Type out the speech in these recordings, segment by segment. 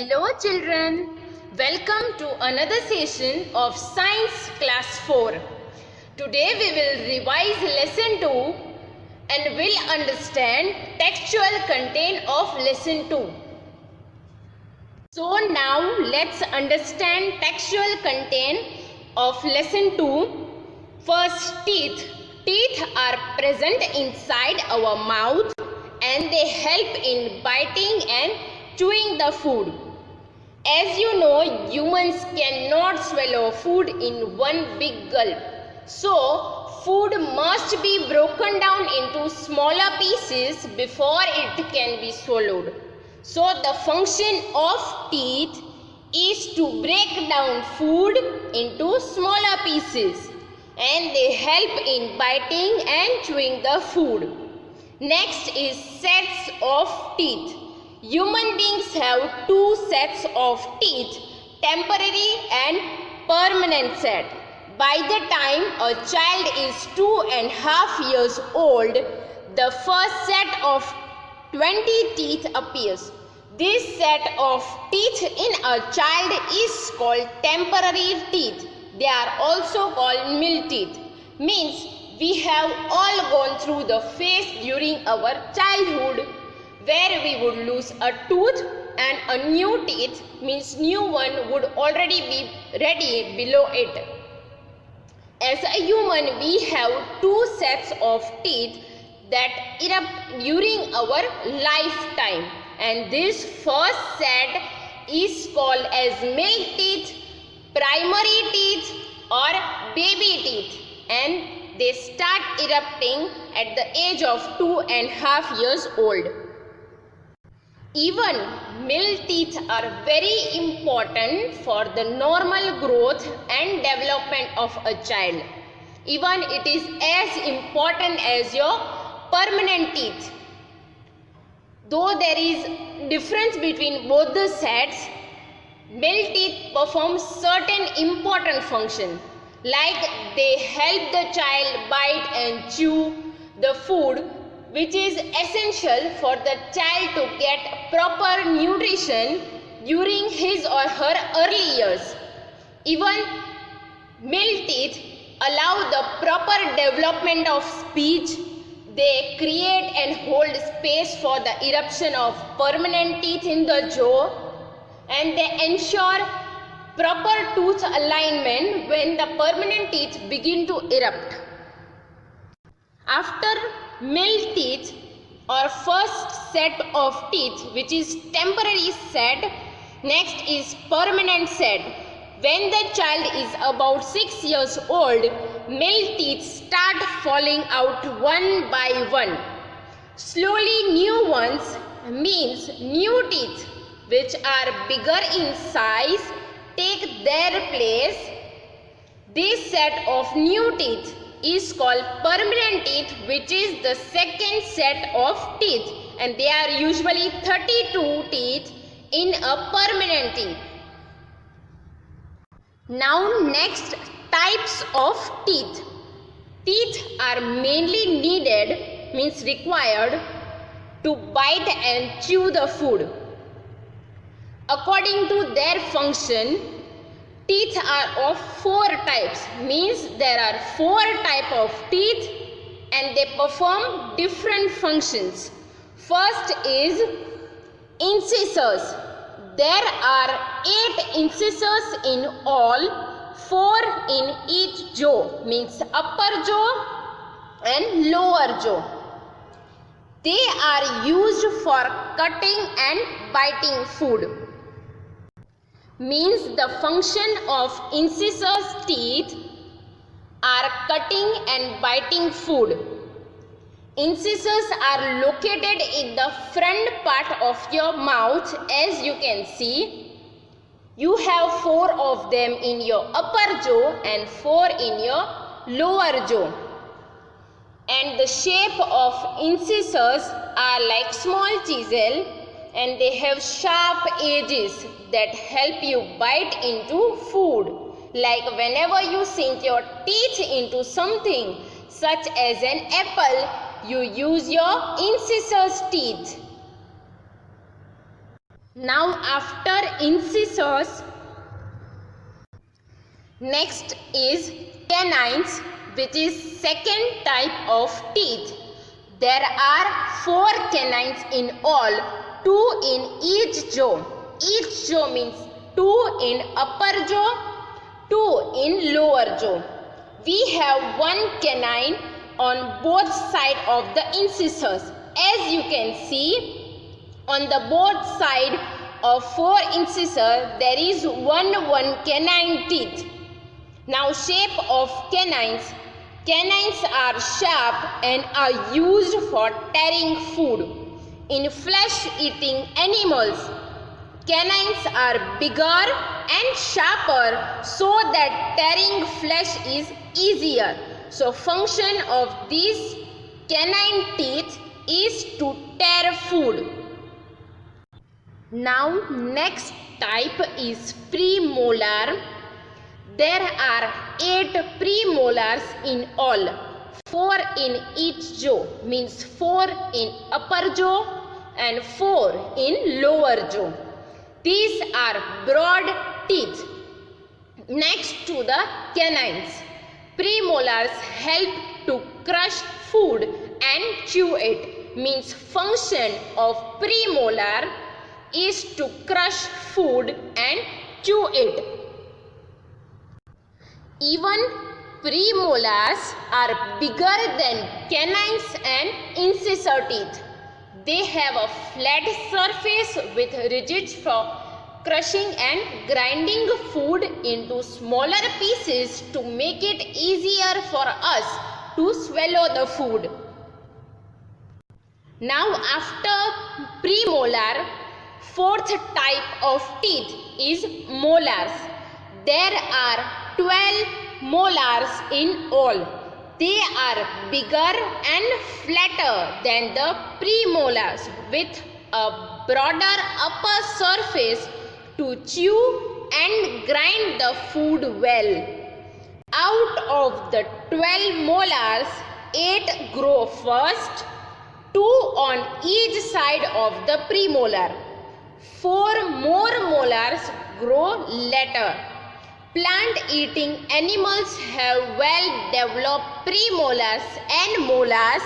Hello children, welcome to another session of Science Class 4. Today we will revise lesson 2 and will understand textual content of lesson 2. So now let's understand textual content of lesson 2. First, teeth. Teeth are present inside our mouth and they help in biting and chewing the food. As you know, humans cannot swallow food in one big gulp. So, food must be broken down into smaller pieces before it can be swallowed. So, the function of teeth is to break down food into smaller pieces and they help in biting and chewing the food. Next is sets of teeth. Human beings have two sets of teeth, temporary and permanent set. By the time a child is 2.5 years old, the first set of 20 teeth appears. This set of teeth in a child is called temporary teeth. They are also called mill teeth. Means we have all gone through the phase during our childhood where we would lose a tooth and a new teeth, means new one would already be ready below it. As a human, we have two sets of teeth that erupt during our lifetime, and this first set is called as mill teeth, primary teeth or baby teeth, and they start erupting at the age of 2.5 years old. Even mill teeth are very important for the normal growth and development of a child. Even it is as important as your permanent teeth. Though there is difference between both the sets, mill teeth perform certain important functions, like they help the child bite and chew the food, which is essential for the child to get proper nutrition during his or her early years. Even mill teeth allow the proper development of speech. They create and hold space for the eruption of permanent teeth in the jaw, and they ensure proper tooth alignment when the permanent teeth begin to erupt. After mill teeth or first set of teeth, which is temporary set, next is permanent set. When the child is about 6 years old, mill teeth start falling out one by one. Slowly new ones, means new teeth which are bigger in size, take their place. This set of new teeth is called permanent teeth, which is the second set of teeth, and they are usually 32 teeth in a permanent teeth. Now next, types of teeth. Teeth are mainly needed, means required, to bite and chew the food. According to their function, teeth are of 4 types, means there are 4 types of teeth and they perform different functions. First is incisors. There are 8 incisors in all, 4 in each jaw, means upper jaw and lower jaw. They are used for cutting and biting food. Means the function of incisors' teeth are cutting and biting food. Incisors are located in the front part of your mouth, as you can see. You have 4 of them in your upper jaw and 4 in your lower jaw. And the shape of incisors are like small chisel, and they have sharp edges that help you bite into food. Like whenever you sink your teeth into something such as an apple, you use your incisors teeth. Now after incisors, next is canines, which is second type of teeth. There are 4 canines in all, 2 in each jaw. Each jaw means 2 in upper jaw, 2 in lower jaw. We have 1 canine on both sides of the incisors. As you can see, on the both side of 4 incisors, there is one canine teeth. Now shape of canines. Canines are sharp and are used for tearing food. In flesh-eating animals, canines are bigger and sharper so that tearing flesh is easier. So function of these canine teeth is to tear food. Now next type is premolar. There are 8 premolars in all, 4 in each jaw, means 4 in upper jaw and 4 in lower jaw. These are broad teeth. Next to the canines, premolars help to crush food and chew it, means function of premolar is to crush food and chew it. Even premolars are bigger than canines and incisor teeth. They have a flat surface with ridges for crushing and grinding food into smaller pieces to make it easier for us to swallow the food. Now after premolar, 4th type of teeth is molars. There are 12 molars in all. They are bigger and flatter than the premolars with a broader upper surface to chew and grind the food well. Out of the 12 molars, 8 grow first, 2 on each side of the premolar. 4 more molars grow later. Plant-eating animals have well-developed premolars and molars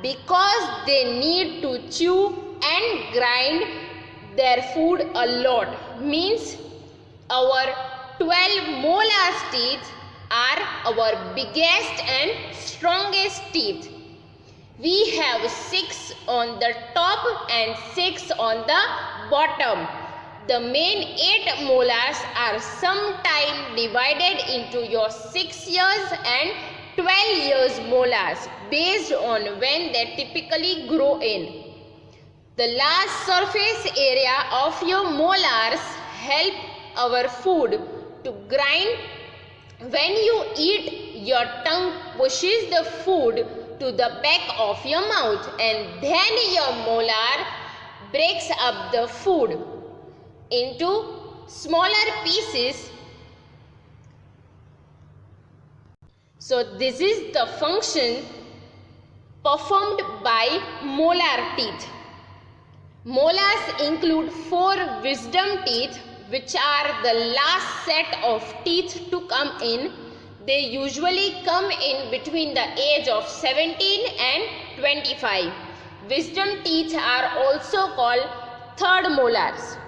because they need to chew and grind their food a lot. Means our 12 molars teeth are our biggest and strongest teeth. We have 6 on the top and 6 on the bottom. The main 8 molars are sometime divided into your 6 years and 12 years molars based on when they typically grow in. The large surface area of your molars help our food to grind. When you eat, your tongue pushes the food to the back of your mouth and then your molar breaks up the food into smaller pieces. So this is the function performed by molar teeth. Molars include 4 wisdom teeth, which are the last set of teeth to come in. They usually come in between the age of 17 and 25. Wisdom teeth are also called third molars.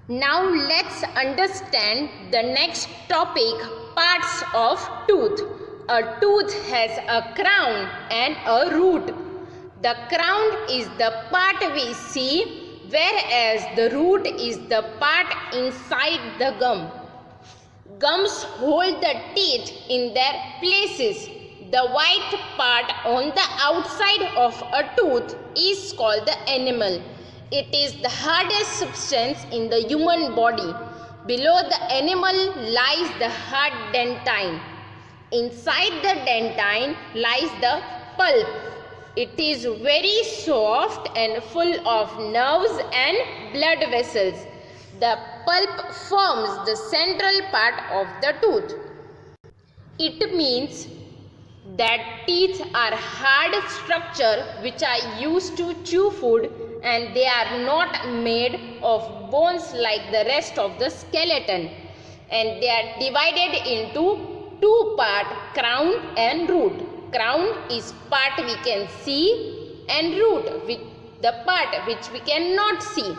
Now let's understand the next topic, parts of tooth. A tooth has a crown and a root. The crown is the part we see, whereas the root is the part inside the gum. Gums hold the teeth in their places. The white part on the outside of a tooth is called the enamel. It is the hardest substance in the human body. Below the enamel lies the hard dentine. Inside the dentine lies the pulp. It is very soft and full of nerves and blood vessels. The pulp forms the central part of the tooth. It means that teeth are hard structure which are used to chew food and they are not made of bones like the rest of the skeleton, and they are divided into two parts, crown and root. Crown is part we can see and root with the part which we cannot see,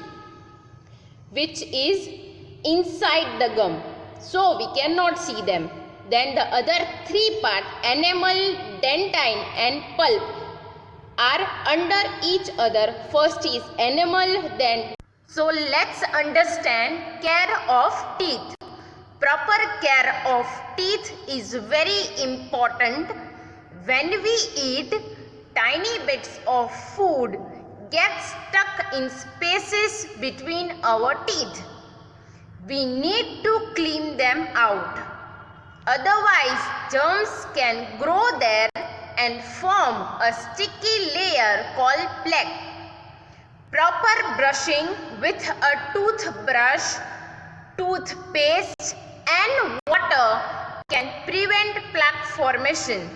which is inside the gum, so we cannot see them. Then the other three parts, enamel, dentine and pulp, are under each other. First is enamel, then. So let's understand care of teeth. Proper care of teeth is very important. When we eat, tiny bits of food get stuck in spaces between our teeth. We need to clean them out. Otherwise, germs can grow there and form a sticky layer called plaque. Proper brushing with a toothbrush, toothpaste and water can prevent plaque formation.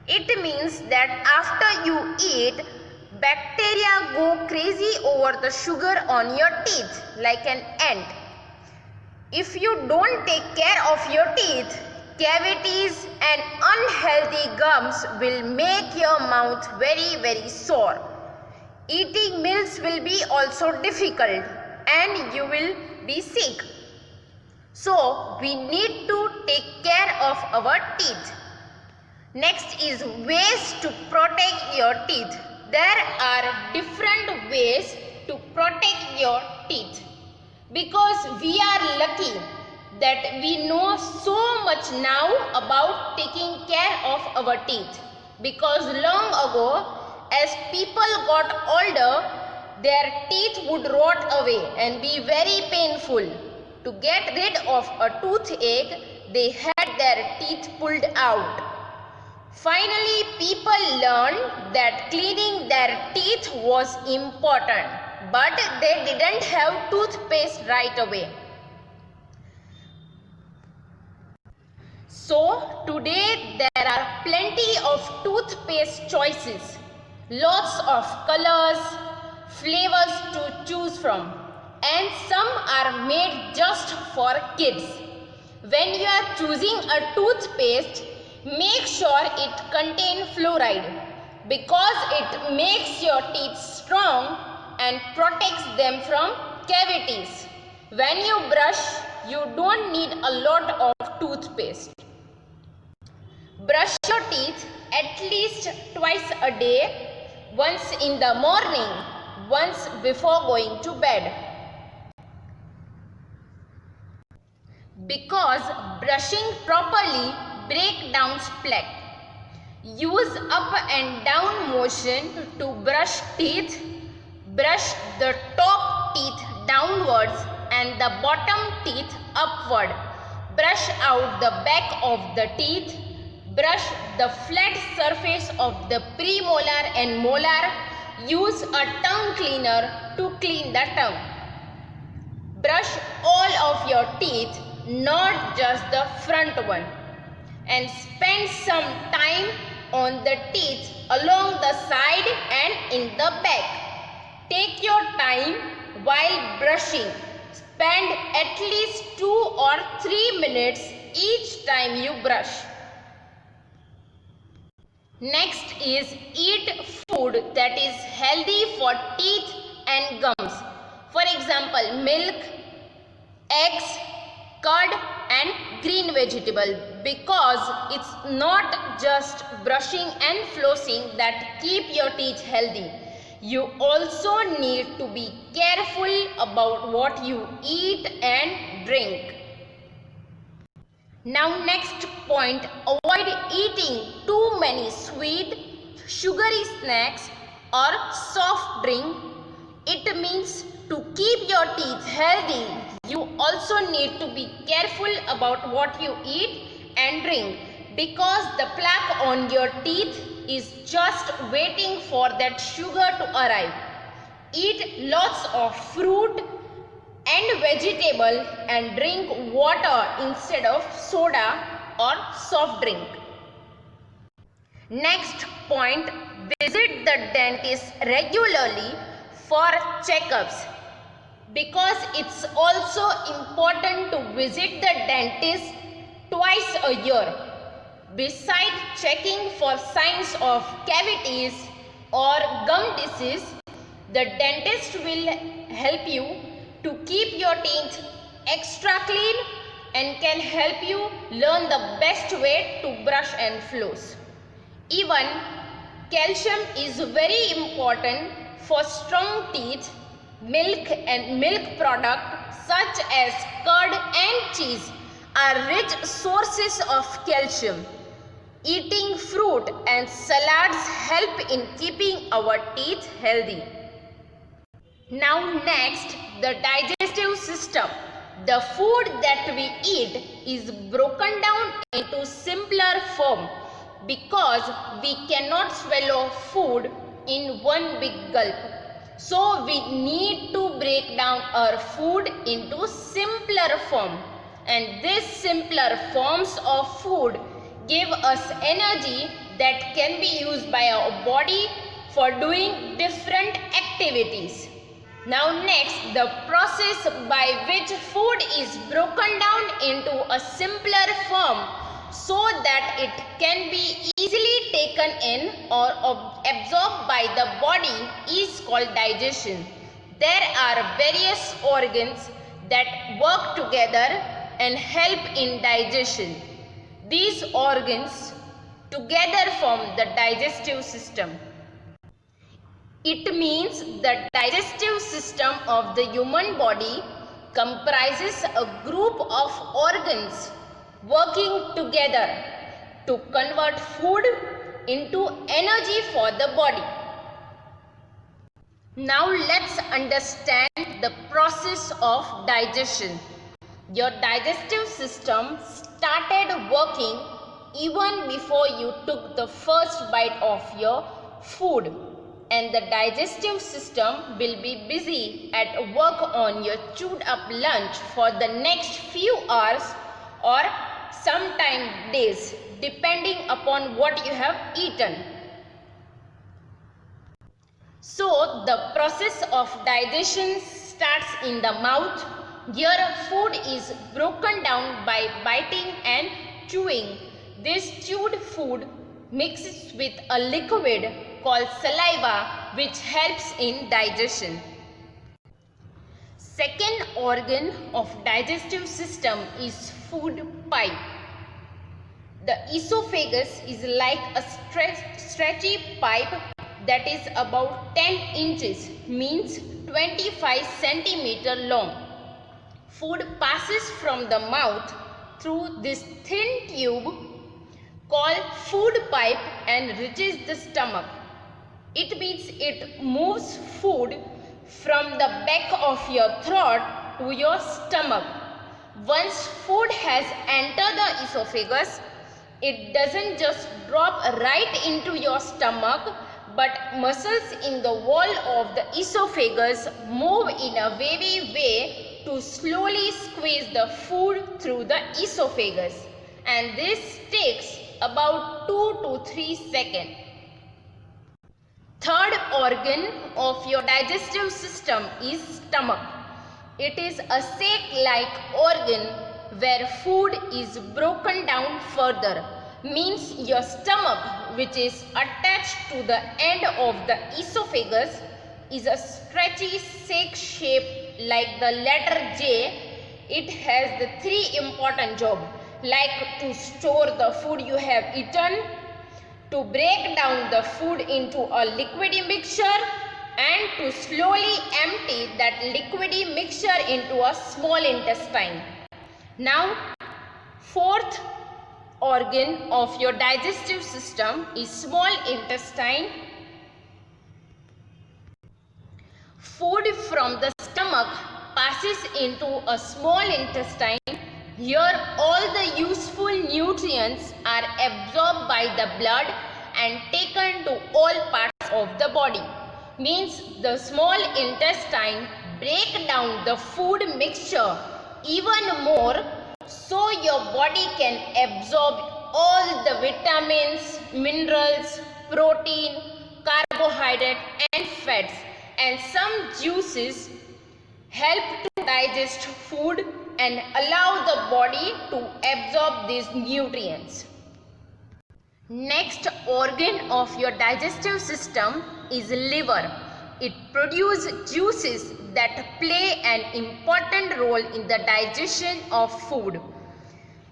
It means that after you eat, bacteria go crazy over the sugar on your teeth like an ant. If you don't take care of your teeth, cavities and unhealthy gums will make your mouth very sore. Eating meals will be also difficult and you will be sick. So we need to take care of our teeth. Next is ways to protect your teeth. There are different ways to protect your teeth, because we are lucky that we know so much now about taking care of our teeth, because long ago, as people got older, their teeth would rot away and be very painful. To get rid of a toothache, they had their teeth pulled out. Finally, people learned that cleaning their teeth was important, but they didn't have toothpaste right away. So today there are plenty of toothpaste choices, lots of colors, flavors to choose from, and some are made just for kids. When you are choosing a toothpaste, make sure it contains fluoride, because it makes your teeth strong and protects them from cavities. When you brush, you don't need a lot of toothpaste. Brush your teeth at least twice a day, once in the morning, once before going to bed. Because brushing properly breaks down plaque. Use up and down motion to brush teeth. Brush the top teeth downwards and the bottom teeth upward. Brush out the back of the teeth. Brush the flat surface of the premolar and molar. Use a tongue cleaner to clean the tongue. Brush all of your teeth, not just the front one. And spend some time on the teeth along the side and in the back. Take your time while brushing. Spend at least 2 or 3 minutes each time you brush. Next is eat food that is healthy for teeth and gums. For example, milk, eggs, curd and green vegetable, because it's not just brushing and flossing that keep your teeth healthy. You also need to be careful about what you eat and drink. Now next point, avoid eating too many sweet, sugary snacks or soft drink. It means to keep your teeth healthy, you also need to be careful about what you eat and drink, because the plaque on your teeth is just waiting for that sugar to arrive. Eat lots of fruit and vegetable and drink water instead of soda or soft drink. Next point, visit the dentist regularly for checkups, because it's also important to visit the dentist twice a year. Besides checking for signs of cavities or gum disease, the dentist will help you to keep your teeth extra clean and can help you learn the best way to brush and floss. Even calcium is very important for strong teeth. Milk and milk products such as curd and cheese are rich sources of calcium. Eating fruit and salads help in keeping our teeth healthy. Now next, the digestive system. The food that we eat is broken down into simpler form because we cannot swallow food in one big gulp. So we need to break down our food into simpler form, and these simpler forms of food give us energy that can be used by our body for doing different activities. Now next, the process by which food is broken down into a simpler form so that it can be easily taken in or absorbed by the body is called digestion. There are various organs that work together and help in digestion. These organs together form the digestive system. It means the digestive system of the human body comprises a group of organs working together to convert food into energy for the body. Now let's understand the process of digestion. Your digestive system started working even before you took the first bite of your food, and the digestive system will be busy at work on your chewed up lunch for the next few hours or sometime days, depending upon what you have eaten. So the process of digestion starts in the mouth. Here food is broken down by biting and chewing. This chewed food mixes with a liquid called saliva, which helps in digestion. Second organ of digestive system is food pipe. The esophagus is like a stretchy pipe that is about 10 inches, means 25 centimeter long. Food passes from the mouth through this thin tube called food pipe and reaches the stomach. It means it moves food from the back of your throat to your stomach. Once food has entered the esophagus, it doesn't just drop right into your stomach, but muscles in the wall of the esophagus move in a wavy way to slowly squeeze the food through the esophagus, and this takes about 2 to 3 seconds. Third organ of your digestive system is stomach. It is a sac-like organ where food is broken down further. Means your stomach, which is attached to the end of the esophagus, is a stretchy sac shape like the letter J. It has the 3 important jobs, like to store the food you have eaten, to break down the food into a liquidy mixture, and to slowly empty that liquidy mixture into a small intestine. Now, fourth organ of your digestive system is small intestine. Food from the stomach passes into a small intestine. Here all the useful nutrients are absorbed by the blood and taken to all parts of the body. Means the small intestine break down the food mixture even more so your body can absorb all the vitamins, minerals, protein, carbohydrate and fats and some juices help to digest food and allow the body to absorb these nutrients. Next organ of your digestive system is liver. It produces juices that play an important role in the digestion of food.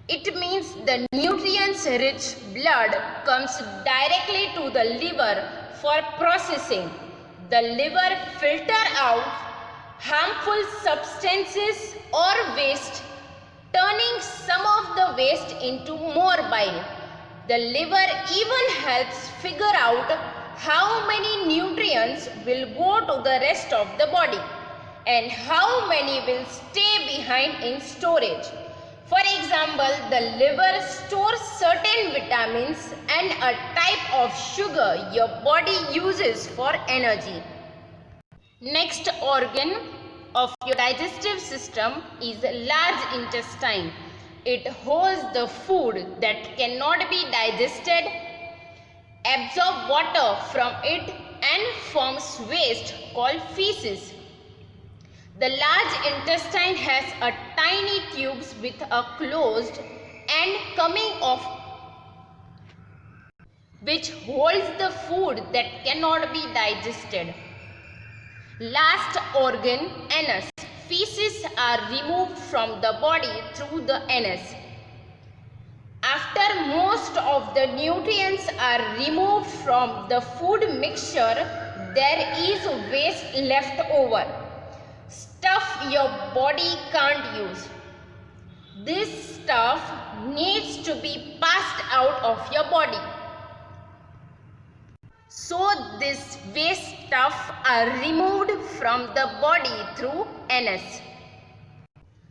It means the nutrients-rich blood comes directly to the liver for processing. The liver filters out harmful substances or waste, turning some of the waste into more bile. The liver even helps figure out how many nutrients will go to the rest of the body and how many will stay behind in storage. For example, the liver stores certain vitamins and a type of sugar your body uses for energy. Next organ of your digestive system is large intestine. It holds the food that cannot be digested, absorb water from it and forms waste called feces. The large intestine has a tiny tubes with a closed end coming off which holds the food that cannot be digested. Last organ, anus. Feces are removed from the body through the anus. After most of the nutrients are removed from the food mixture, there is waste left over. Stuff your body can't use. This stuff needs to be passed out of your body. So this waste stuff are removed from the body through anus.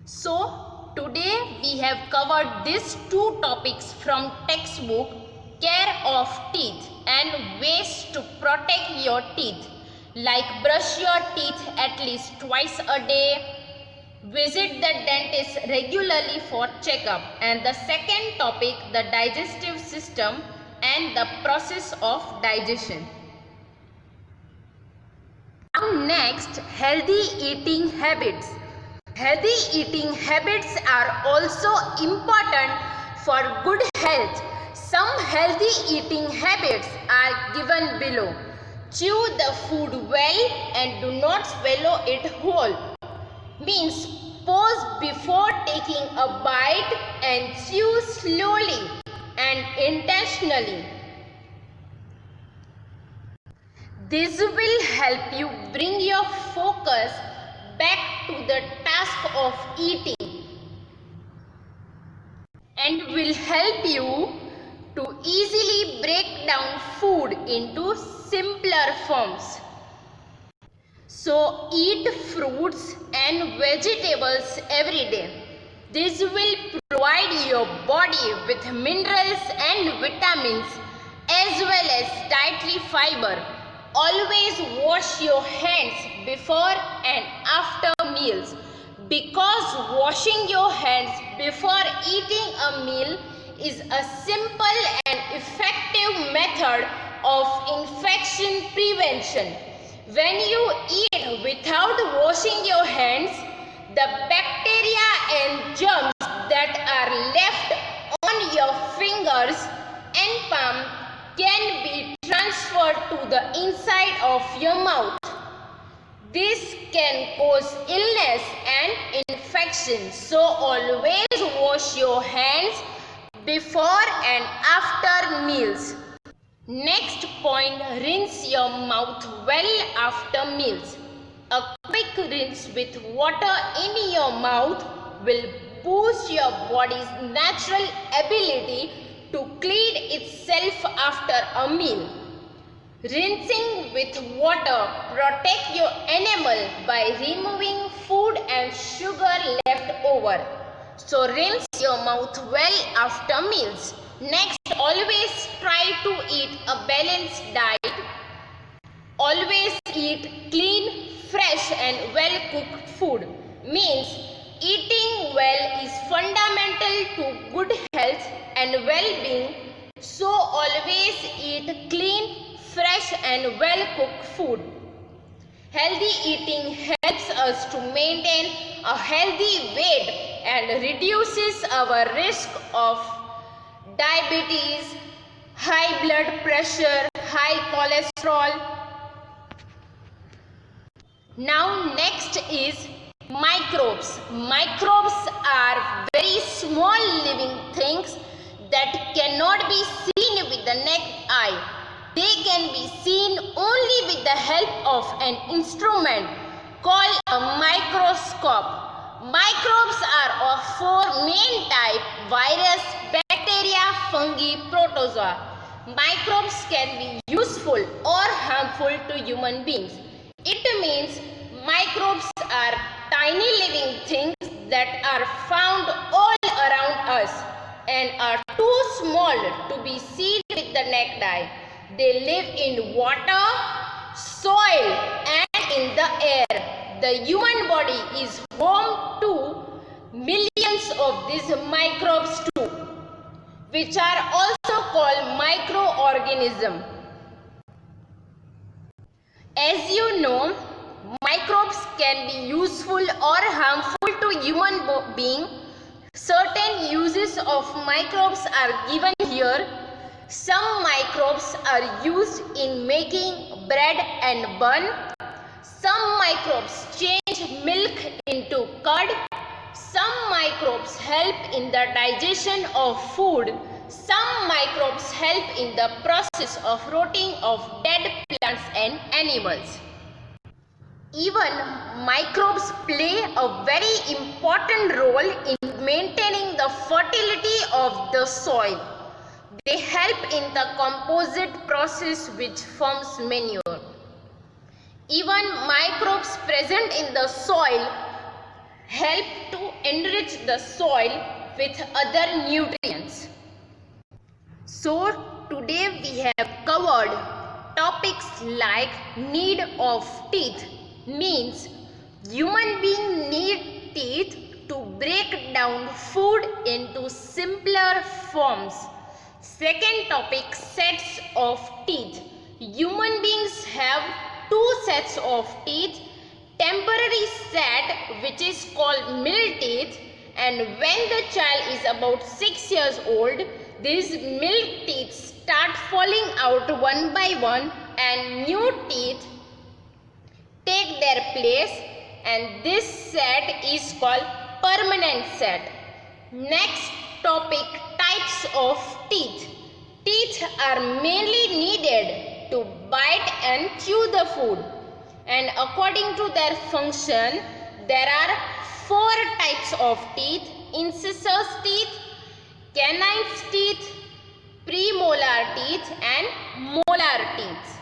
So today we have covered these two topics from textbook, care of teeth and ways to protect your teeth, like brush your teeth at least twice a day, visit the dentist regularly for checkup, and the second topic, the digestive system and the process of digestion. Now next, healthy eating habits. Healthy eating habits are also important for good health. Some healthy eating habits are given below. Chew the food well and do not swallow it whole. Means pause before taking a bite and chew slowly and intentionally. This will help you bring your focus back to the task of eating and will help you to easily break down food into simpler forms. So eat fruits and vegetables every day. This will provide your body with minerals and vitamins as well as dietary fiber. Always wash your hands before and after meals, because washing your hands before eating a meal is a simple and effective method of infection prevention. When you eat without washing your hands, the bacteria and germs that are left on your fingers and palm can be transferred to the inside of your mouth. This can cause illness and infection. So always wash your hands before and after meals. Next point, rinse your mouth well after meals. A quick rinse with water in your mouth will boost your body's natural ability to clean itself after a meal. Rinsing with water protects your enamel by removing food and sugar left over. So rinse your mouth well after meals. Next, always try to eat a balanced diet. Always eat clean, fresh and well-cooked food. Means eating well is fundamental to good health and well-being. So always eat clean, fresh and well-cooked food. Healthy eating helps us to maintain a healthy weight and reduces our risk of diabetes, high blood pressure, high cholesterol. Now next is microbes. Microbes are very small living things that cannot be seen with the naked eye. They can be seen only with the help of an instrument called a microscope. Microbes are of four main types: virus, bacteria, fungi, protozoa. Microbes can be useful or harmful to human beings. It means microbes are tiny living things that are found all around us and are too small to be seen with the naked eye. They live in water, soil and in the air. The human body is home to millions of these microbes too, which are also called microorganisms. As you know, microbes can be useful or harmful to human being. Certain uses of microbes are given here. Some microbes are used in making bread and bun. Some microbes change milk into curd. Some microbes help in the digestion of food. Some microbes help in the process of rotting of dead plants and animals. Even microbes play a very important role in maintaining the fertility of the soil. They help in the composite process which forms manure. Even microbes present in the soil help to enrich the soil with other nutrients. So today we have covered topics like need of teeth, means human being need teeth to break down food into simpler forms. Second topic, sets of teeth. Human beings have two sets of teeth. Temporary set, which is called middle teeth, and when the child is about 6 years old, these middle teeth start falling out one by one and new teeth take their place, and this set is called permanent set. Next topic, types of teeth. Teeth are mainly needed to bite and chew the food, and according to their function there are four types of teeth: incisors teeth, canines teeth, premolar teeth and molar teeth.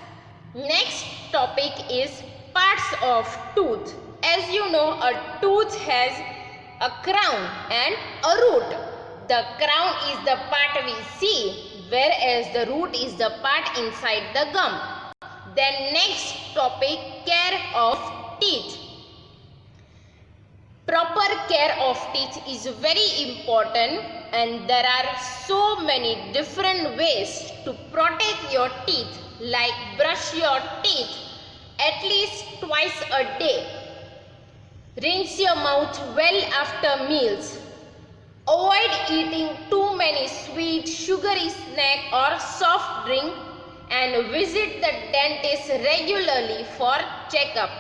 Next topic is parts of tooth. As you know, a tooth has a crown and a root. The crown is the part we see, whereas the root is the part inside the gum. Then next topic, care of teeth. Proper care of teeth is very important, and there are so many different ways to protect your teeth, like brush your teeth at least twice a day. Rinse your mouth well after meals. Avoid eating too many sweet, sugary snack or soft drink, and visit the dentist regularly for checkup.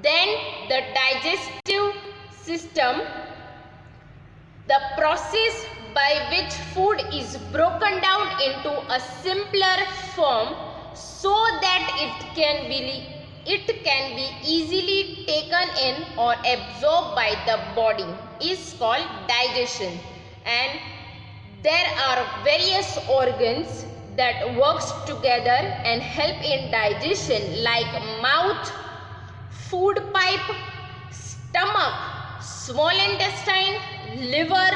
Then the digestive system, the process by which food is broken down into a simpler form so that it can be easily taken in or absorbed by the body, is called digestion. And there are various organs that works together and help in digestion, like mouth, food pipe, stomach, small intestine, liver,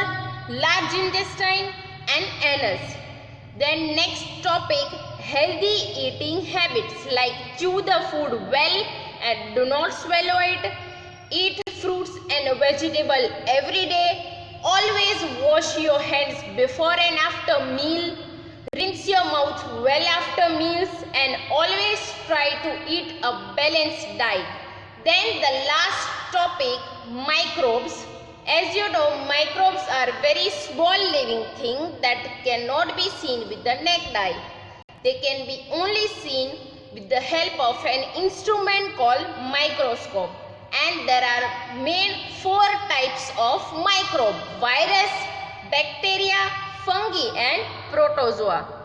large intestine and anus. Then next topic, healthy eating habits, like chew the food well and do not swallow it. Eat fruits and vegetables every day. Always wash your hands before and after meal. rinse your mouth well after meals, and always try to eat a balanced diet. Then the last topic, microbes. As you know, microbes are very small living things that cannot be seen with the naked eye. They can be only seen with the help of an instrument called microscope. And there are main 4 types of microbe: virus, bacteria, fungi and protozoa.